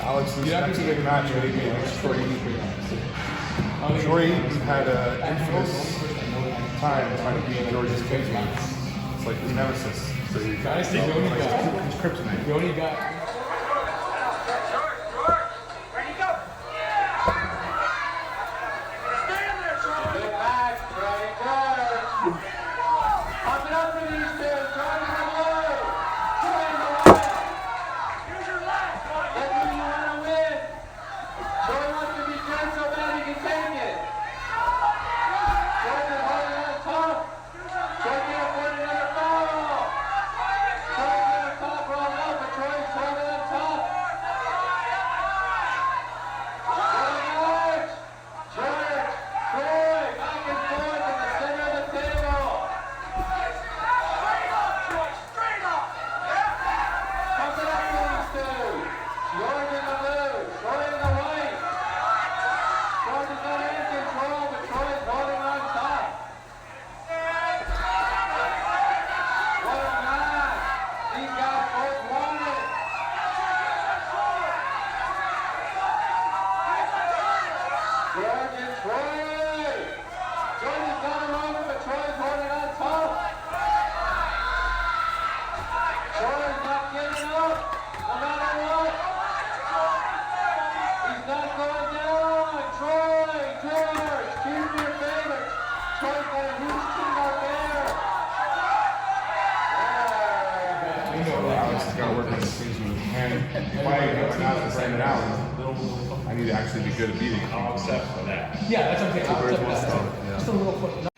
Alex's next big match would be against Troy Eaton. Troy Eaton had an infamous time trying to beat George's Kingsman. It's like his nemesis. So you guys think his kryptonite. You only got. I need to actually be good at beating him. I'll accept for that. Yeah, that's okay. I'll accept that. Just a little foot.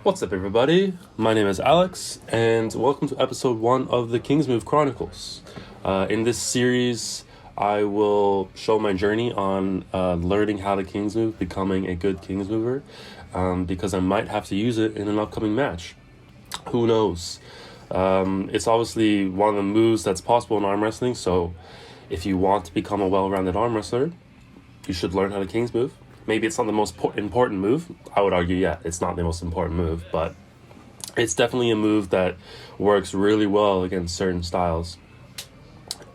What's up, everybody? My name is Alex, and welcome to episode 1 of the KINGSMOVE Chronicles. In this series, I will show my journey on learning how to KINGSMOVE, becoming a good KINGSMOVer, because I might have to use it in an upcoming match. Who knows? It's obviously one of the moves that's possible in arm wrestling, so if you want to become a well-rounded arm wrestler, you should learn how to KINGSMOVE. Maybe it's not the most important move. I would argue, yeah, it's not the most important move, but it's definitely a move that works really well against certain styles.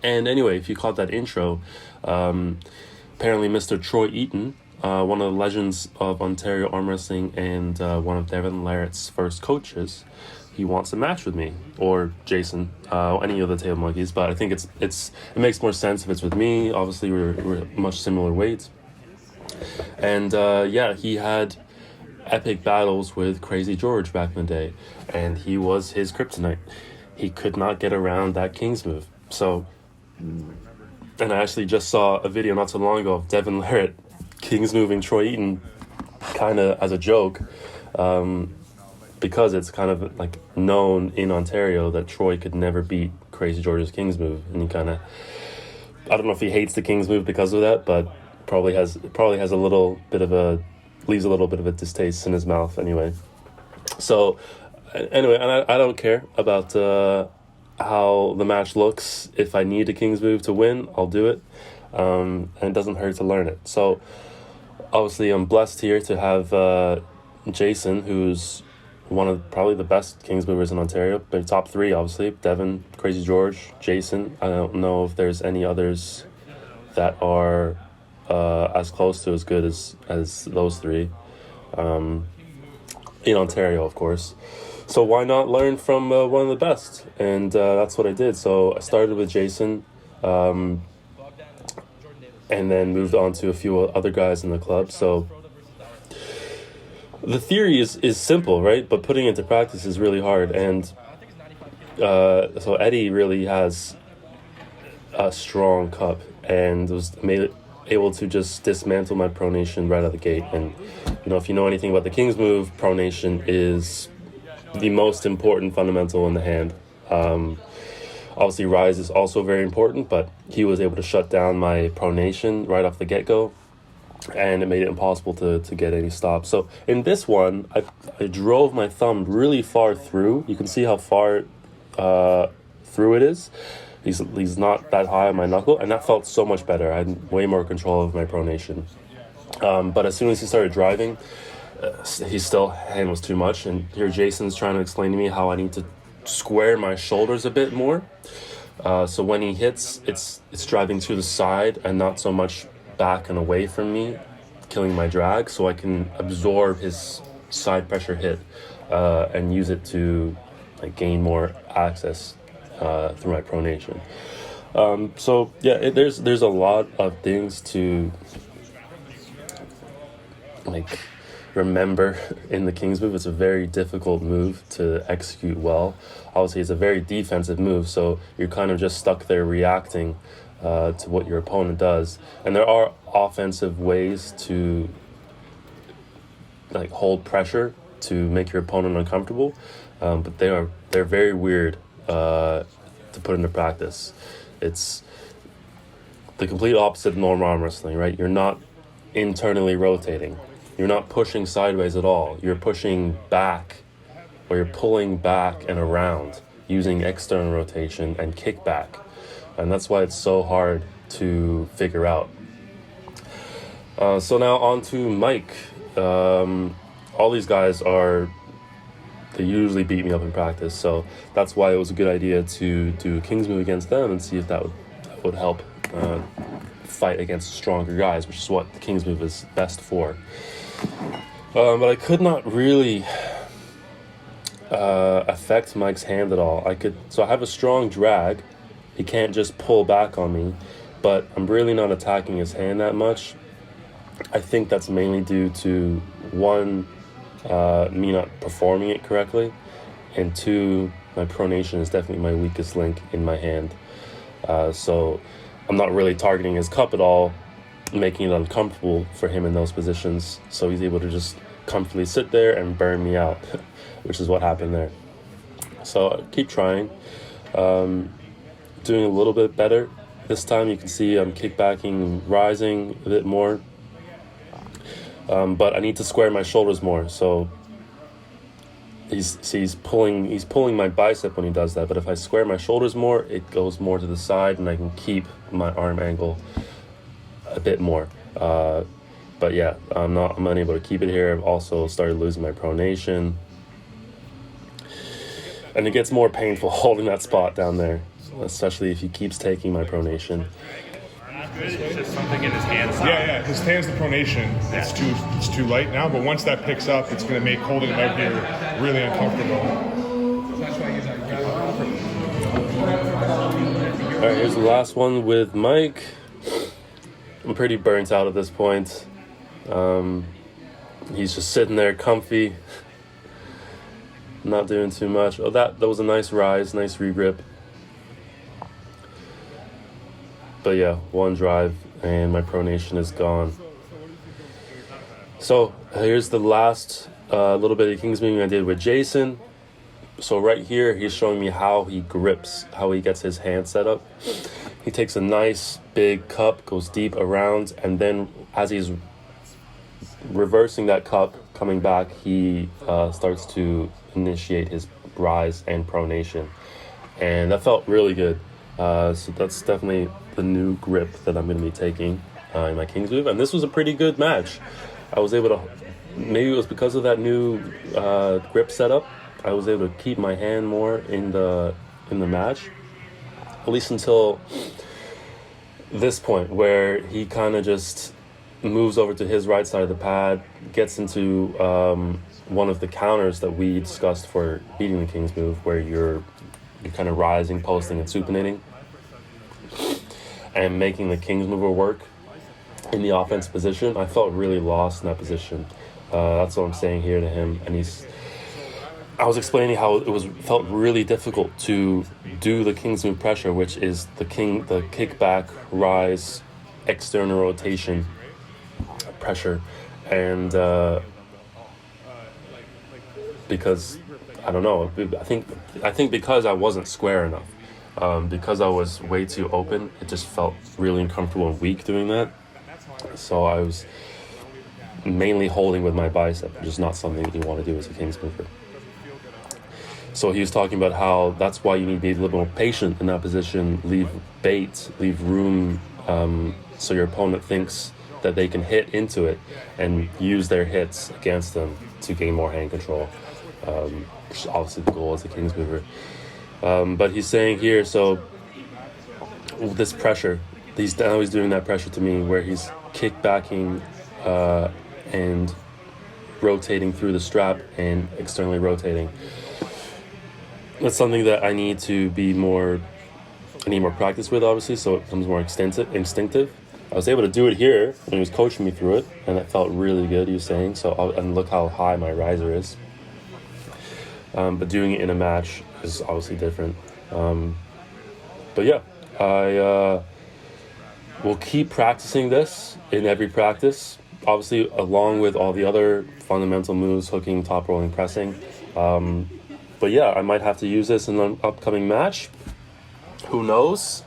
And anyway, if you caught that intro, apparently Mr. Troy Eaton, one of the legends of Ontario arm wrestling and one of Devin Larratt's first coaches, he wants a match with me or Jason, any of the Table Monkeys. But I think it makes more sense if it's with me. Obviously, we're much similar weights. And yeah, he had epic battles with Crazy George back in the day, and he was his kryptonite. He could not get around that KINGSMOVE. So, and I actually just saw a video not so long ago of Devin Larratt KINGSMOVing Troy Eaton, kind of as a joke, because it's kind of like known in Ontario that Troy could never beat Crazy George's KINGSMOVE, and he kind of, I don't know if he hates the KINGSMOVE because of that, but probably has a little bit of a, leaves a little bit of a distaste in his mouth anyway. So anyway, and I don't care about how the match looks. If I need a KINGSMOVE to win, I'll do it, and it doesn't hurt to learn it. So obviously I'm blessed here to have Jason, who's one of probably the best KINGSMOVers in Ontario, but top 3 obviously, Devin, Crazy George, Jason. I don't know if there's any others that are as close to as good as those 3 in Ontario, of course. So why not learn from one of the best? And that's what I did. So I started with Jason, and then moved on to a few other guys in the club. So the theory is simple, right? But putting it into practice is really hard. And so Eddie really has a strong cup and was able to just dismantle my pronation right out of the gate. And you know, if you know anything about the KINGSMOVE, pronation is the most important fundamental in the hand. Obviously rise is also very important, but he was able to shut down my pronation right off the get-go, and it made it impossible to get any stops. So in this one, I drove my thumb really far through. You can see how far through it is. He's not that high on my knuckle, and that felt so much better. I had way more control of my pronation. But as soon as he started driving, he still handles too much. And here Jason's trying to explain to me how I need to square my shoulders a bit more. So when he hits, it's driving to the side and not so much back and away from me, killing my drag, so I can absorb his side pressure hit and use it to like gain more access through my pronation. So yeah, there's a lot of things to like remember in the King's move. It's a very difficult move to execute well. Obviously, it's a very defensive move, so you're kind of just stuck there reacting to what your opponent does. And there are offensive ways to like hold pressure to make your opponent uncomfortable, but they're very weird to put into practice. It's the complete opposite of normal arm wrestling, right? You're not internally rotating. You're not pushing sideways at all. You're pushing back, or you're pulling back and around using external rotation and kickback. And that's why it's so hard to figure out. So now on to Mike. All these guys they usually beat me up in practice, so that's why it was a good idea to do a King's move against them and see if that would help fight against stronger guys, which is what the King's move is best for. But I could not really affect Mike's hand at all. So I have a strong drag. He can't just pull back on me, but I'm really not attacking his hand that much. I think that's mainly due to one, me not performing it correctly, and two, my pronation is definitely my weakest link in my hand. So I'm not really targeting his cup at all, making it uncomfortable for him in those positions. So he's able to just comfortably sit there and burn me out, which is what happened there. So I keep trying, doing a little bit better. This time you can see I'm kickbacking, rising a bit more. But I need to square my shoulders more. So he's pulling my bicep when he does that. But if I square my shoulders more, it goes more to the side, and I can keep my arm angle a bit more. But yeah, I'm unable to keep it here. I've also started losing my pronation, and it gets more painful holding that spot down there, especially if he keeps taking my pronation. It's just something in his hands. Yeah, his hands, the pronation, it's too light now, but once that picks up, it's going to make holding it out here really uncomfortable. All right, here's the last one with Mike. I'm pretty burnt out at this point. He's just sitting there comfy, not doing too much. Oh, that was a nice rise, nice regrip. But yeah, one drive and my pronation is gone. So here's the last little bit of King's moving I did with Jason. So right here, he's showing me how he grips, how he gets his hand set up. He takes a nice big cup, goes deep around, and then as he's reversing that cup, coming back, he starts to initiate his rise and pronation. And that felt really good. So that's definitely the new grip that I'm going to be taking in my King's move. And this was a pretty good match. I was able to, maybe it was because of that new grip setup, I was able to keep my hand more in the match, at least until this point where he kind of just moves over to his right side of the pad, gets into one of the counters that we discussed for beating the King's move, where you're kind of rising, posting, and supinating, and making the King's mover work in the offense position. I felt really lost in that position. That's what I'm saying here to him. And I was explaining how felt really difficult to do the King's move pressure, which is the kickback, rise, external rotation pressure. And because I don't know, I think because I wasn't square enough, because I was way too open, it just felt really uncomfortable and weak doing that. So I was mainly holding with my bicep, which is not something that you want to do as a King's mover. So he was talking about how that's why you need to be a little more patient in that position, leave bait, leave room, so your opponent thinks that they can hit into it and use their hits against them to gain more hand control, which is obviously the goal as a Kings mover. But he's saying here, so this pressure, now he's doing that pressure to me where he's kickbacking and rotating through the strap and externally rotating. That's something that I need to be more, I need more practice with, obviously, so it becomes more instinctive. I was able to do it here when he was coaching me through it, and it felt really good, he was saying, and look how high my riser is. But doing it in a match is obviously different. But yeah, I will keep practicing this in every practice, obviously along with all the other fundamental moves, hooking, top rolling, pressing. But yeah, I might have to use this in an upcoming match. Who knows?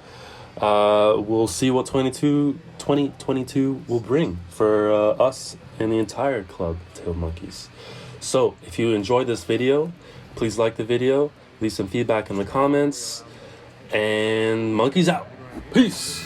We'll see what 2022 will bring for us and the entire club, Tail Monkeys. So, if you enjoyed this video, please like the video, leave some feedback in the comments, and monkeys out. Peace!